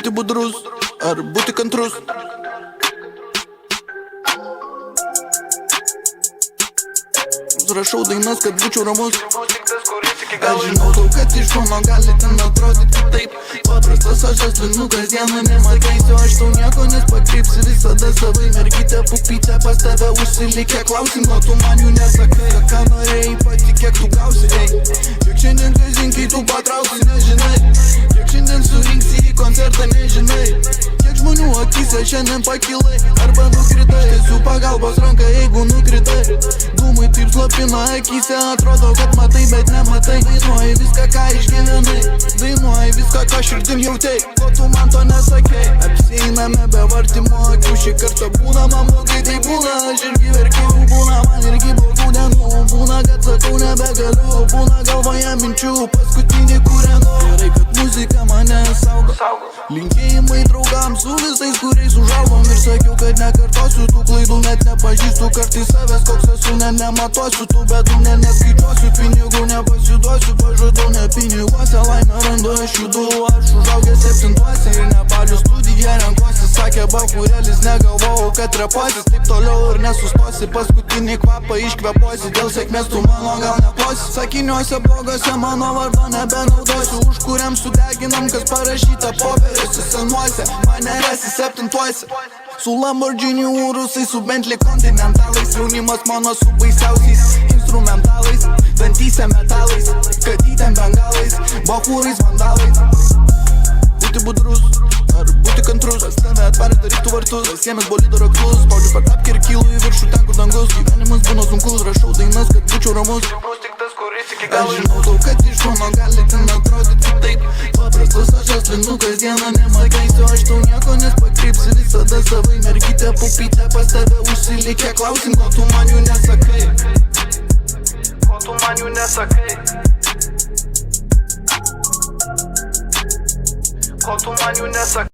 Būti budrus ar būti kantrus. Rašau dainas, kad būčiau ramus. Aš žinau daug, kad iš šono gali ten atrodyti kitaip. Paprastas aš esu kasdieną nematysiu. Aš tau nieko nepakreipsiu, visada savai mergytė pupytė pas tave užsilikę. Klausim, o tu man jų nesakai. Ką norėjai, patikėk tu gausi, ei. Kiek šiandien kazinkai tu patrauksi, nežinai. Kiek šiandien surinksi į koncertą, nežinai. Kiek žmonių akise šiandien pakilai arba nukritai. Tiesiu pagalbos ranką, jeigu nukritai. Dūmai taip slopina akise, atrodo, kad matai, bet nematai. Dainuoji viską, ką išgyvenai. Dainuoji viską, ką širdim jautei. Ko tu man to nesakei. Apsieiname be vartimo akių. Šį kartą būna man blogai, tai būna. Aš irgi verkiau, būna man irgi blogų dienų. Būna, kad sakau nebegaliu. Būna galvoje minčių, paskutinį kūrenu. Gerai, kad muzika mane saugo. Linkėjimai draugams su visais, kuriais užaugom. Ir sakiau, kad nekartosiu tų klaidų, net nepažįstu kartais savęs, koks esu, nematosiu tų bedų, neskaičiuosiu pinigų, nepasiduosiu, pažadu ne piniguose. Laimę randu aš judu, aš užaugęs 7 ir Nepalių studiją renkuosi. Sakė bakurėlis, negalvojau, kad repuosis. Taip toliau ir nesustosi, paskutinį kvapą iškvepuosi. Dėl sėkmės tu mano gal neplosi. Sakiniuose blogose mano vardo nebenaudosiu. Už kuriam sudeginam, kas parašyta popieriuose senuose. Mane rasi 7. Su Lamborghini Urusai, su Bentley Continentalais. Jaunimas mano su baisiausiais instrumentalais. Dantyse metalais, katytėm bengalais, bachūrais vandalais. Būti budrus ar būti kantrus. Pas tave atvarė darytų vartus. Pasiemęs bolido raktus, spaudžiu per tapkį ir kylu į viršų ten, kur dangus. Gyvenimas būna sunkus, rašau dainas, kad būčiau ramus. Aš žinau daug, kad iš šono gali ten atrodyti kitaip. Paprastas aš esu kasdieną nematysiu. Aš tau nieko nepakreipsiu, visada savai mergytė pupytė pas tave užsilikę. Klausim, ko tu man jų nesakai. Ko tu man jų nesakai. Ko tu man jų nesakai.